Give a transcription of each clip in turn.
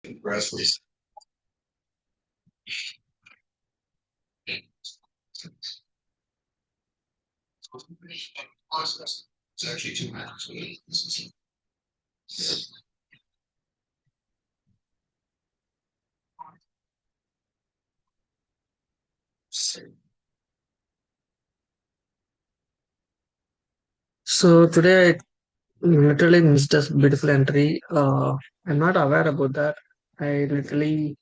Press process. It's actually two minutes. So today I literally missed a beautiful entry. I'm not aware about that. I literally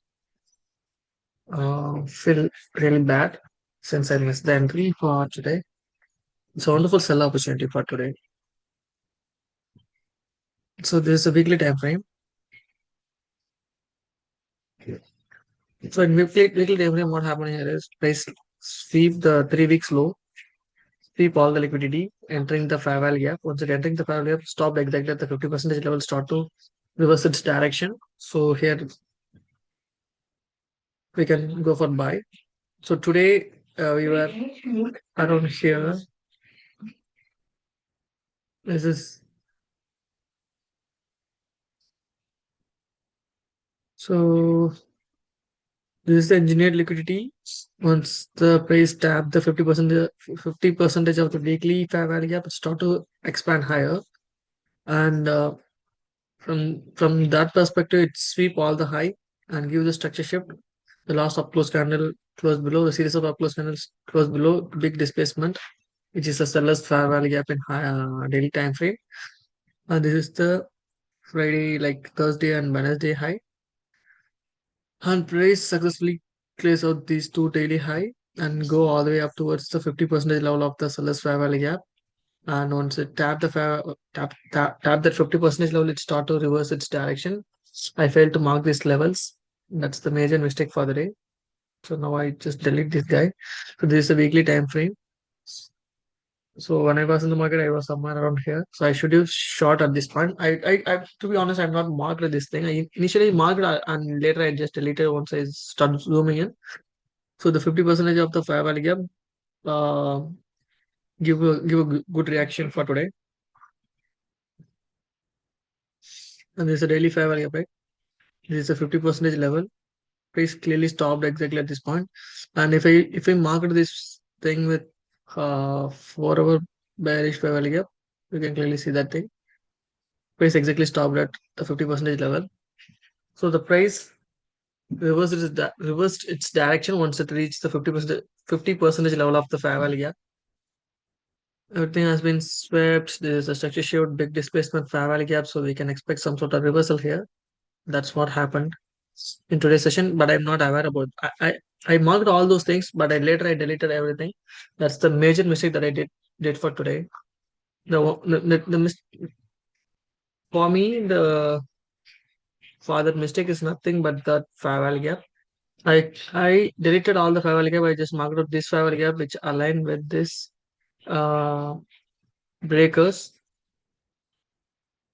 feel really bad since I missed the entry for today. It's a wonderful sell opportunity for today. So this is a weekly time frame. So in weekly time frame, what happened here is price sweep the 3 weeks low, sweep all the liquidity, entering the fair value gap. Once it entering the fair value gap, stop exactly at the 50% level, start to reverse its direction. So here we can go for buy. So today we were around here. This is so this is the engineered liquidity. Once the price tap the 50 percentage of the weekly fair value gap, it start to expand higher. And from that perspective, it sweep all the high and give the structure shift. The last up close candle close below, the series of up close candles close below, big displacement, which is a seller's fair value gap in high, daily time frame. And this is the Friday, like Thursday and Wednesday high. And price successfully clears out these two daily high and go all the way up towards the 50% level of the seller's fair value gap. And once it tap that 50% level, it start to reverse its direction. I failed to mark these levels. That's the major mistake for the day. So now I just delete this guy. So this is a weekly time frame. So when I was in the market, I was somewhere around here. So I should use short at this point. I to be honest, I'm not marked this thing. I initially marked and later I just deleted once I start zooming in. So the 50% of the fair value gap uh, give a good reaction for today. And there's a daily fair value gap, right? This is a 50% level. Price clearly stopped exactly at this point. And if I market this thing with 4 hour bearish fair value gap, you can clearly see that thing. Price exactly stopped at the 50% level. So the price reversed its direction once it reached the 50% level of the fair value gap. Everything has been swept. There is a structure shift, big displacement, fair value gap, so we can expect some sort of reversal here. That's what happened in today's session, but I'm not aware about. I marked all those things, but I deleted everything. That's the major mistake that I did for today. For me, the father mistake is nothing but that fair value gap. I deleted all the fair value gap. I just marked out this fair value gap, which aligned with this uh, breakers.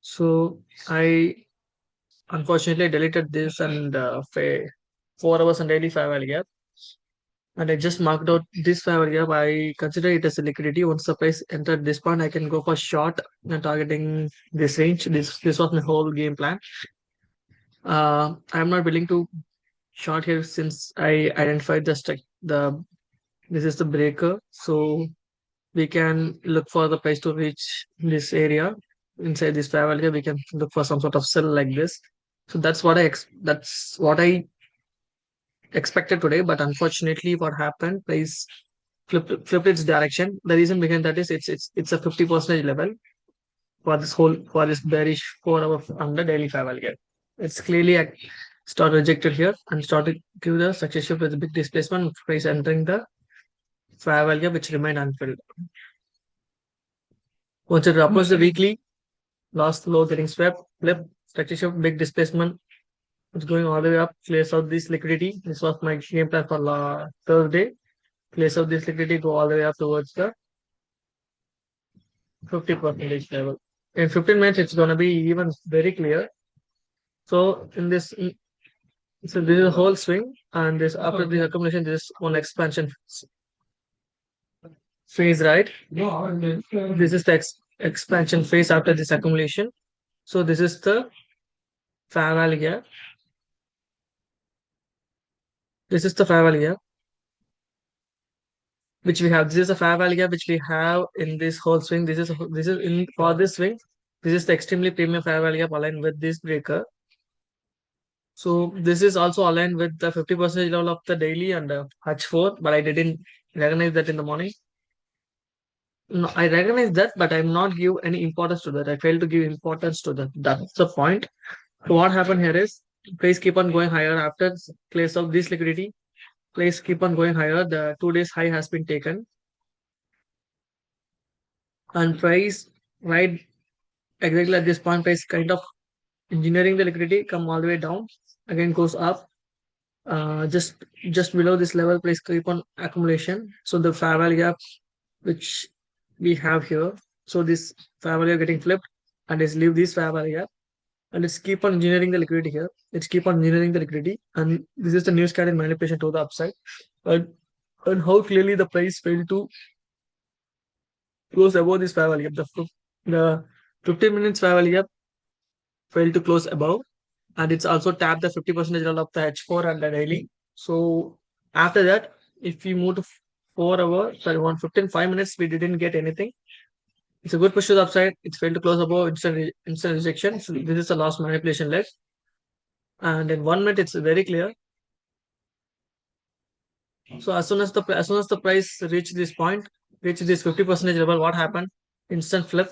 So I unfortunately deleted this and 4 hours and daily fair value gap. And I just marked out this fair value gap. I consider it as a liquidity. Once the price entered this point, I can go for short and targeting this range. This was my whole game plan. I'm not willing to short here since I identified the this is the breaker. So we can look for the price to reach this area inside this fair value. We can look for some sort of sell like this. So that's what I expected today. But unfortunately, what happened? Price flipped its direction. The reason behind that is it's a 50% level for this bearish 4 hour under daily fair value gap. It's clearly start rejected here and started give the successive with a big displacement price entering the fair value gap which remained unfilled. Once it approached the weekly, last low getting swept, flip, structure shift, big displacement. It's going all the way up, clears out this liquidity. This was my game plan for Thursday. Clears out this liquidity, go all the way up towards the 50% level. In 15 minutes, it's going to be even very clear. So in this, so this is a whole swing, and this after the accumulation, this is one expansion phase, right? This is the expansion phase after this accumulation. So this is the fair value gap. This is the fair value gap which we have. This is the fair value gap which we have in this whole swing. This is in for this swing. This is the extremely premium fair value gap aligned with this breaker. So this is also aligned with the 50% level of the daily and H4, but I didn't recognize that in the morning. No, I recognize that, but I'm not give any importance to that. I failed to give importance to that. That's the point. So what happened here is price keep on going higher after close of this liquidity. Price keep on going higher. The 2 days high has been taken, and price right exactly at this point, price kind of engineering the liquidity come all the way down. Again goes up. Just below this level, price keep on accumulation. So the fair value gap which we have here. So this fair value getting flipped, and it's leave this fair value gap, and it's keep on engineering the liquidity here. It's keep on engineering the liquidity, and this is the news carrying manipulation to the upside. And and how clearly the price failed to close above this fair value gap. The 15 minutes fair value gap failed to close above, and it's also tapped the 50% level of the H4 and the daily. So after that, if we move to 4 hours, sorry, 5 minutes, we didn't get anything. It's a good push to the upside. It's failed to close above instant rejection. So this is the last manipulation leg. And in 1 minute, it's very clear. So as soon as the price reached this point, reached this 50% level, what happened? Instant flip.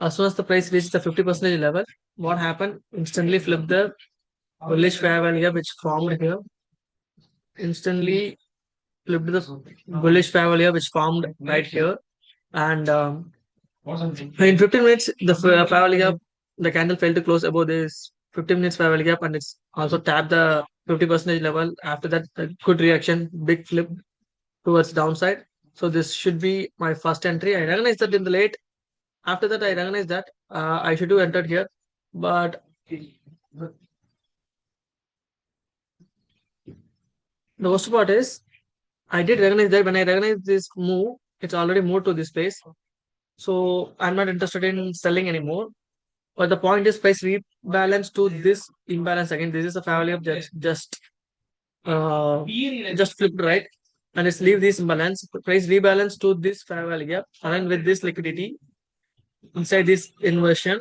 As soon as the price reached the 50% level, what happened? Instantly flip the bullish fair value which formed here. Instantly flipped the bullish fair value which formed right here. And in 15 minutes, the fair value gap, the candle failed to close above this 15 minutes fair value gap, and it's also tapped the 50% level. After that, a good reaction, big flip towards downside. So this should be my first entry. I recognize that in the late. After that, I recognize that I should have entered here, but the worst part is I did recognize that when I recognize this move, it's already moved to this place. So I'm not interested in selling anymore. But the point is price rebalance to this imbalance again. This is a family of just flipped right, and it's leave this imbalance. Price rebalance to this fair value gap, and with this liquidity inside this inversion,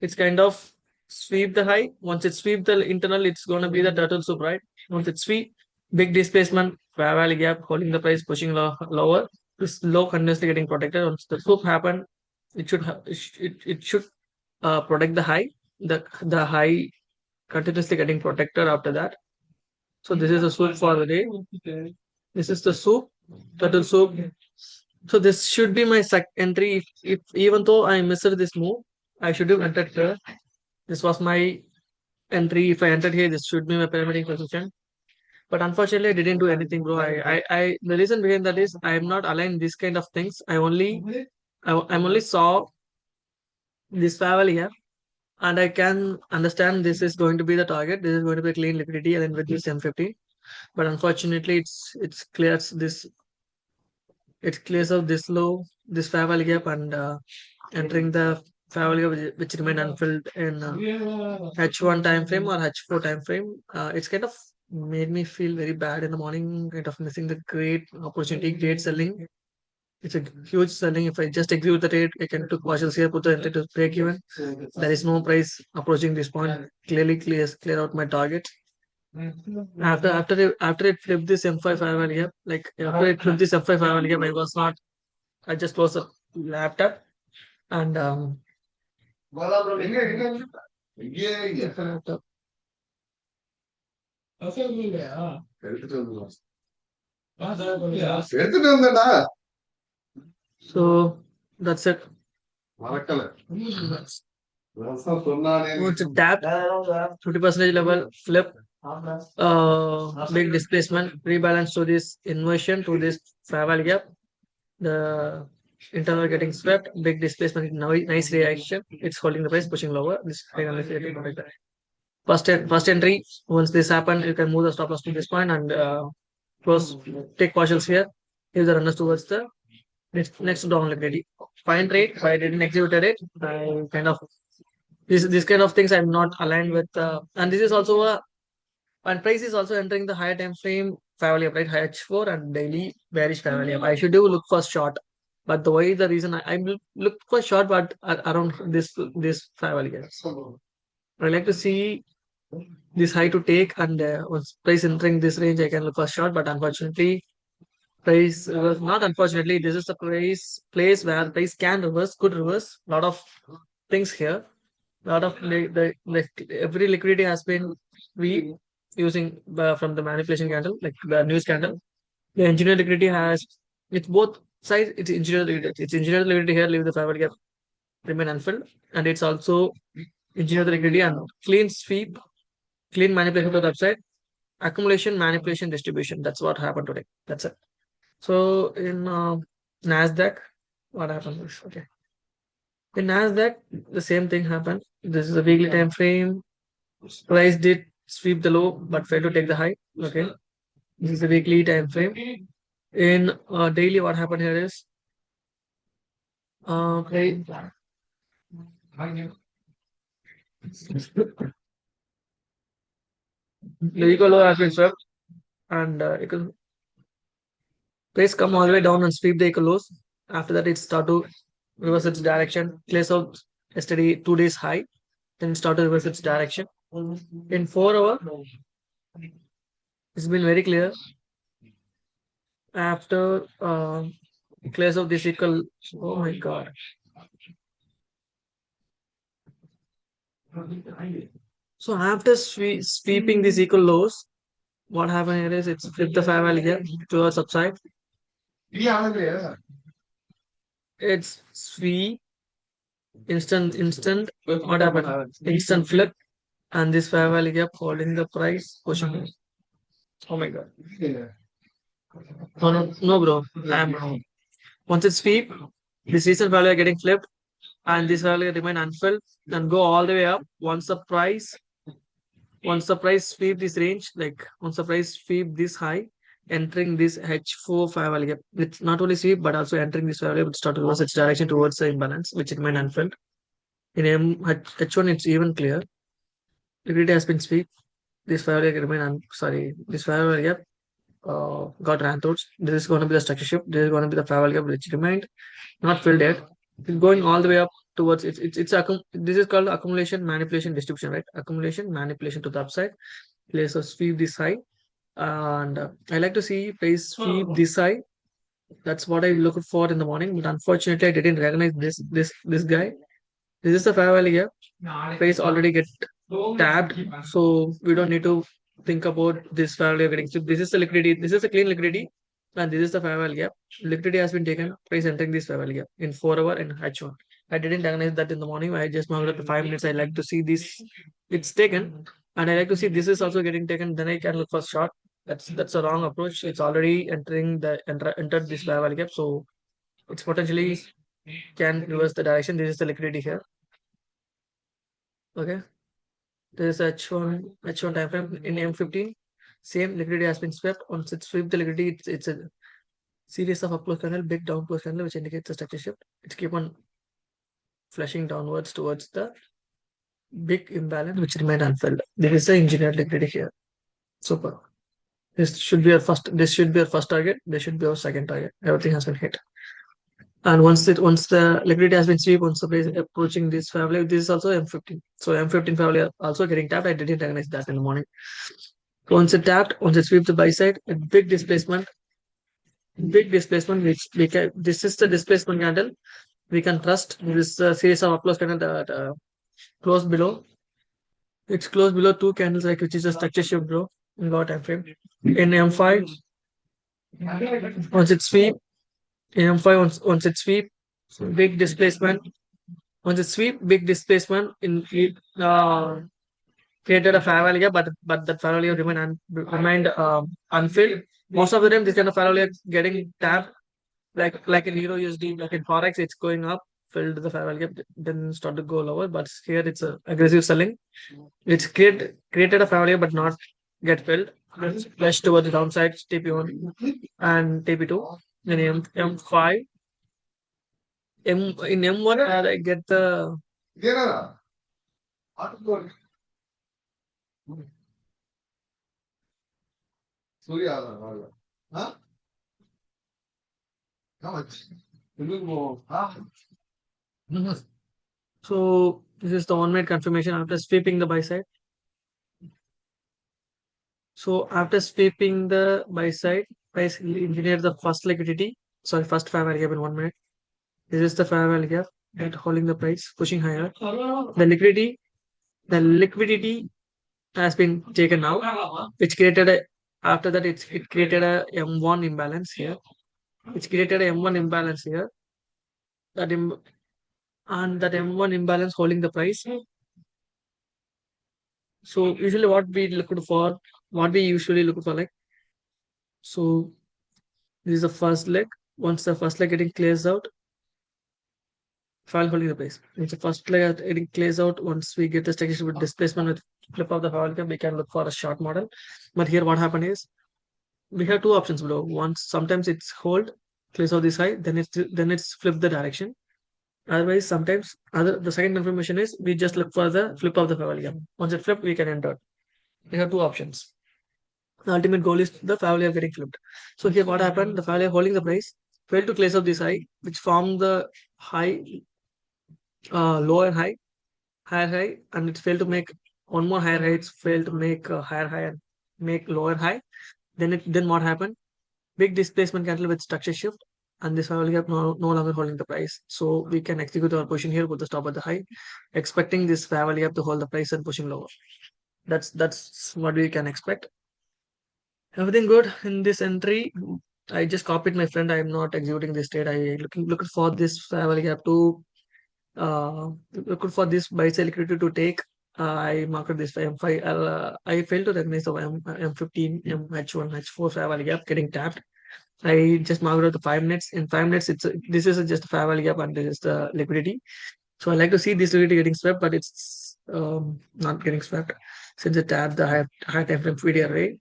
it's kind of sweep the high. Once it sweep the internal, it's gonna be the turtle soup, right? Once it sweep, big displacement, fair value gap, holding the price, pushing lower. This low continuously getting protected. Once the swoop happen, it should protect the high. The high continuously getting protected after that. So this is the swoop for the day. This is the soup, turtle soup. So this should be my entry. If even though I missed this move, I should have entered here. This was my entry. If I entered here, this should be my pyramiding position. But unfortunately, I didn't do anything, bro. The reason behind that is I am not aligned these kind of things. I'm only saw this travel here, and I can understand this is going to be the target. This is going to be clean liquidity, and then with this M50. But unfortunately, it clears out this low, this fair value gap, and entering the fair value which remain unfilled in H1 time frame or H4 time frame. It's kind of made me feel very bad in the morning, kind of missing the great opportunity, great selling. It's a huge selling. If I just execute the trade, I can took partials here, put the entry to break even. There is no price approaching this point. Clear out my target. After it flipped this M5 fair value gap, like after it flipped this M5 fair value gap, I was not. I just closed the laptop and laptop. So that's it. Once it tapped 50% level flip, big displacement, rebalance to this inversion to this fair value gap. The internal getting swept, big displacement, nice reaction. It's holding the price, pushing lower. This first entry. Once this happened, you can move the stop loss to this point and close, take partials here. If the runners towards the next down liquidity. Fine trade. If I didn't execute it, I kind of this kind of things I'm not aligned with. And this is also And price is also entering the higher time frame family up, right? High H4 and daily bearish family up. I should do look for short. But the way the reason I will look for short, but around this family up. I like to see this high to take, and once price entering this range, I can look for short. But unfortunately, price reverse. Not unfortunately, this is the place where price can reverse, could reverse. Lot of things here. Lot of every liquidity has been we using from the manipulation candle, like the news candle. The engineer liquidity has it's both sides. It's engineer liquidity. It's engineer liquidity here. Leave the power gap remain unfilled, and it's also engineer liquidity and clean sweep, clean manipulation to the upside, accumulation, manipulation, distribution. That's what happened today. That's it. So in Nasdaq, what happened was okay. In Nasdaq, the same thing happened. This is a weekly time frame. Price did sweep the low but failed to take the high. Okay, this is a weekly time frame. In daily, what happened here is price, the equal low has been swept, and price come all the way down and sweep the equal lows. After that, it start to reverse its direction, close out yesterday 2 days high, then start to reverse its direction. In 4 hour, it's been very clear. After close of this equal, oh my god. So after sweeping these equal lows, what happened here is it's flipped the fair value here towards upside. It's sweep, instant. What happened? Instant flip, and this fair value gap holding the price pushing. Oh my god. No, no, no, bro. I'm wrong. Once it's sweep, this recent value are getting flipped, and this value remain unfilled, and go all the way up. Once the price sweep this range, like once the price sweep this high, entering this H4 fair value gap, it's not only sweep but also entering this fair value gap, start to reverse its direction towards the imbalance, which remain unfilled. In H1, it's even clear. Liquidity has been sweep. This fair value gap remain sorry, this fair value gap got ran through. This is going to be the structure shift. This is going to be the fair value gap which remained not filled yet. It's going all the way up towards this is called accumulation, manipulation, distribution, right? Accumulation, manipulation to the upside. Place of sweep this high, and I like to see place sweep this high. That's what I look for in the morning, but unfortunately, I didn't recognize this guy. This is the fair value gap. Price already get tapped, so we don't need to think about this fair value getting. So this is the liquidity. This is the clean liquidity, and this is the fair value gap. Liquidity has been taken. Price entering this fair value gap in 4 hour and H1. I didn't recognize that in the morning. I just marked it 5 minutes. I like to see this. It's taken, and I like to see this is also getting taken. Then I can look for short. That's a wrong approach. It's already entering entered this fair value gap, so it's potentially can reverse the direction. This is the liquidity here. Okay. There is H1 time frame in M15. Same liquidity has been swept. Once it's swept the liquidity, it's a series of up close candle, big down close candle, which indicates a structure shift. It's keep on flashing downwards towards the big imbalance, which remained unfilled. There is the engineered liquidity here. Super. This should be our first target. This should be our second target. Everything has been hit. And once the liquidity has been swept, once the price is approaching this family, this is also M15. So M15 family are also getting tapped. I didn't recognize that in the morning. Once it tapped, once it sweep the buy side, a big displacement, which we can, this is the displacement candle. We can trust this series of uploads candle that close below. It's close below two candles, like which is a structure shift, bro. In low time frame. In M5, once it sweep, in M5, once it sweep, big displacement. Once it sweep, big displacement in created a fair value, but that fair value remained unfilled. Most of the time, this kind of fair value getting tapped, like in Euro USD, like in Forex, it's going up, filled the fair value, then start to go lower. But here it's a aggressive selling. It's created a fair value, but not get filled. It's flushed towards the downside, TP1 and TP2. Then M5, in M1, I get the Mhm. So this is the one-minute confirmation after sweeping the buy side. So after sweeping the buy side, basically engineer the first liquidity. Sorry, first fair value gap in 1 minute. This is the fair value gap at holding the price, pushing higher. The liquidity has been taken out, which created a after that it created a M1 imbalance here. It's created a M1 imbalance here. That Im- and that M1 imbalance holding the price. So usually what we usually look for like so this is the first leg. Once the first leg getting clears out, file holding the price. Once the first leg getting clears out, once we get the stagnation with displacement with flip of the file, we can look for a short model. But here what happened is we have two options below. Once sometimes it's hold, clears out this high, then it's flip the direction. Otherwise, sometimes other the second confirmation is we just look for the flip of the fair value. Once it flip, we can enter. We have two options. The ultimate goal is the fair value getting flipped. So here what happened? The fair value holding the price failed to close up this high, which formed the high, low and high, higher high, and it failed to make one more higher high. It's failed to make a higher high and make lower high. Then what happened? Big displacement cancel with structure shift, and this fair value gap no longer holding the price. So we can execute our position here, put the stop at the high, expecting this fair value gap to hold the price and pushing lower. That's what we can expect. Everything good in this entry. I just copied my friend. I am not executing this trade. I looking for this fair value gap to looking for this buy sell liquidity to take. I marked this for M5. I failed to recognize the M15, MH1, H4 fair value gap getting tapped. I just marked out the 5 minutes. In 5 minutes, this is just a fair value gap and this is the liquidity. So I like to see this liquidity getting swept, but it's not getting swept since it tapped the high time frame feed array.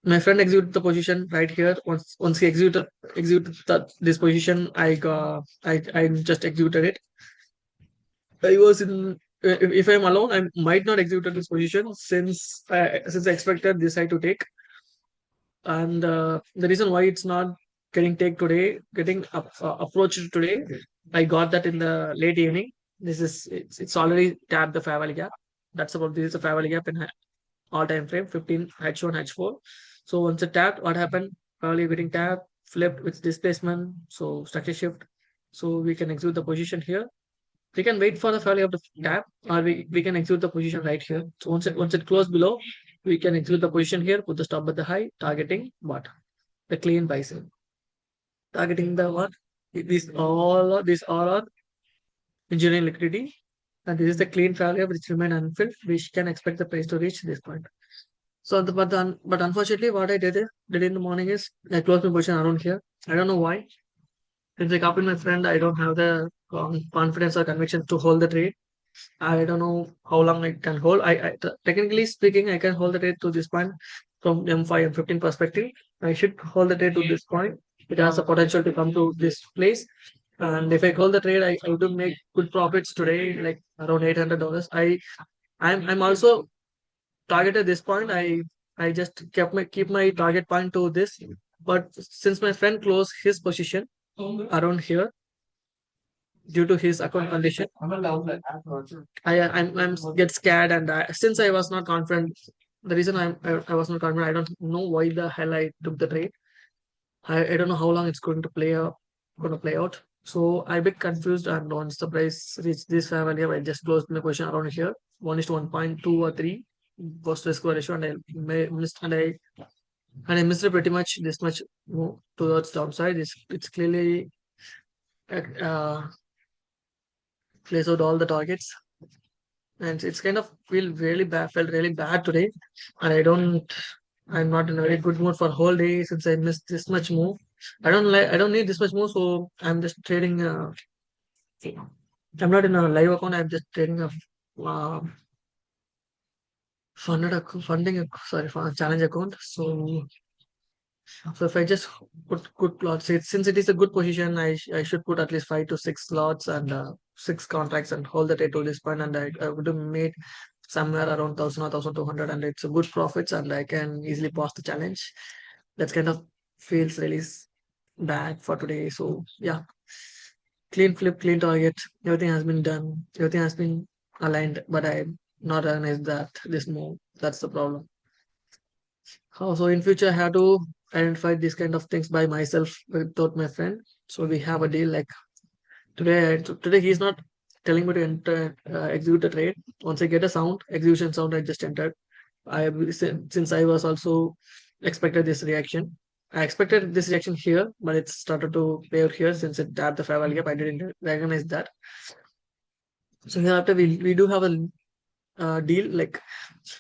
My friend executed the position right here. Once he executed this position, I just executed it. I was in. If I'm alone, I might not execute this position since I expected this side to take. And the reason why it's not getting approached today, I got that in the late evening. It's already tapped the fair value gap. That's about this is the fair value gap in all time frame 15 H1 H4. So once it tapped, what happened? Probably getting tapped, flipped with displacement, so structure shift. So we can execute the position here. We can wait for the failure of the tap, or we can execute the position right here. So once it closed below, we can execute the position here, put the stop at the high, targeting what? The clean buy sell. Targeting the what? These all are engineering liquidity. And this is the clean failure which remain unfilled. We can expect the price to reach this point. So, but unfortunately, what I did in the morning is I closed my position around here. I don't know why. Since I copied my friend, I don't have the confidence or conviction to hold the trade. I don't know how long I can hold. Technically speaking, I can hold the trade to this point from M5 and 15 perspective. I should hold the trade to this point. It has the potential to come to this place. And if I hold the trade, I would make good profits today, like around $800. I'm also targeted this point. I just keep my target point to this. But since my friend closed his position around here due to his account condition, I'm get scared and since I was not confident, the reason I was not confident, I don't know why the hell I took the trade. I don't know how long it's going to play out. So I bit confused and once the price reached this family, I just closed my position around here. 1 is to 1.2 or 3 was the square ratio and I missed it pretty much this much move towards downside. It's clearly uh, plays out all the targets and it's kind of felt really bad today and I'm not in a very good mood for whole day since I missed this much move. I don't need this much move, so I'm just trading I'm not in a live account, I'm just trading a uh, sorry, for challenge account. So if I just put good plots, since it is a good position, I should put at least 5 to 6 slots and 6 contracts and hold the trade to this point, and I would have made somewhere around 1000 or 1200, and it's a good profits, and I can easily pass the challenge. That kind of feels really bad for today. So yeah, clean flip, clean target. Everything has been done. Everything has been aligned, but I not realized that this move. That's the problem. How so in future I have to identify these kind of things by myself without my friend. So we have a deal like today he's not telling me to enter execute the trade. Once I get a sound, execution sound, I just entered. Since I was also expected this reaction. I expected this reaction here, but it started to play out here since it tapped the fair value gap. I didn't recognize that. So hereafter we do have a deal like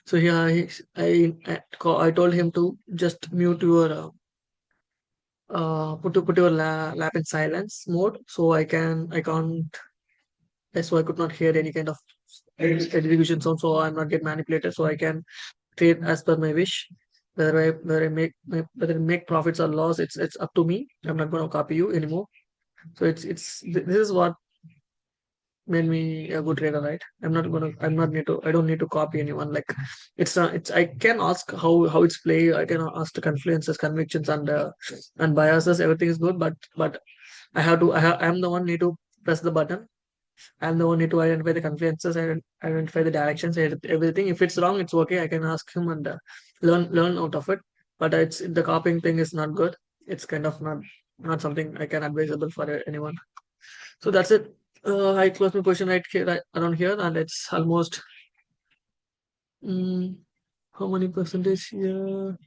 so here I told him to just mute your put your lap in silence mode so I can't so I could not hear any kind of execution sound, so I'm not get manipulated, so I can trade as per my wish. Whether I make profits or loss, it's up to me. I'm not going to copy you anymore. So this is what made me a good trader, right? I'm not need to I don't need to copy anyone. Like it's not it's I can ask how it's play. I can ask the confluences, convictions, and biases. Everything is good, but I'm the one need to press the button. I'm the one need to identify the confluences and identify the directions and everything. If it's wrong, it's okay. I can ask him and learn out of it. But it's the copying thing is not good. It's kind of not something I can advisable for anyone. So that's it. I close my position right here, right around here, and it's almost mm, how many percentage here?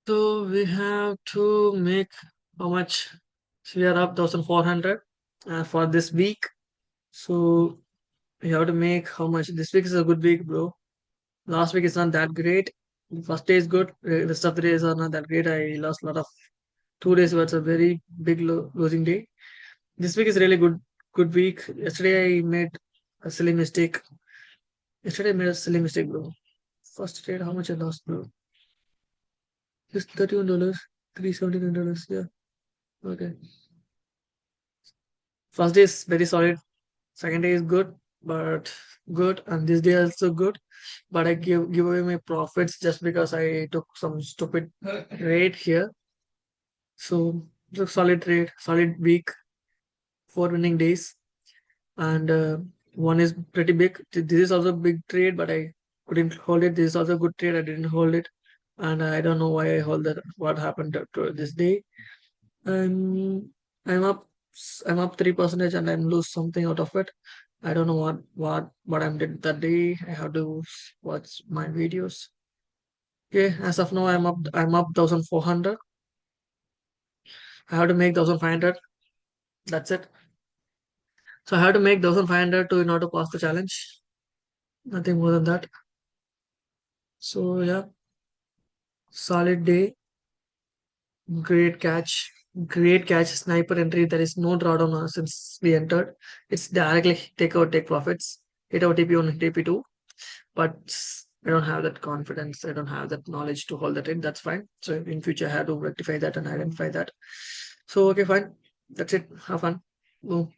So we have to make how much? So we are up 1400 for this week. So we have to make how much? This week is a good week, bro. Last week is not that great. The first day is good. The rest of the days are not that great. I lost a lot of 2 days was a very big losing day. This week is really good week. Yesterday I made a silly mistake. Yesterday I made a silly mistake, bro. First trade, how much I lost, bro? Just $31, $379. Yeah. Okay. First day is very solid. Second day is good, but good, and this day also good. But I give away my profits just because I took some stupid rate here. So it's a solid trade, solid week, 4 winning days, and one is pretty big. This is also a big trade, but I couldn't hold it. This is also a good trade. I didn't hold it, and I don't know why I hold that. What happened to this day? I'm I'm up I'm up 3% and I'm lose something out of it. I don't know what I did that day. I have to watch my videos. Okay, as of now I'm up 1400. I have to make 1500. That's it. So I have to make 1500 to in order to pass the challenge. Nothing more than that. So yeah, solid day. Great catch. Great catch. Sniper entry. There is no drawdown since we entered. It's directly take profits. Hit our TP on TP2. But I don't have that confidence. I don't have that knowledge to hold that in. That's fine. So in future, I have to rectify that and identify that. So okay, fine. That's it. Have fun. Boom.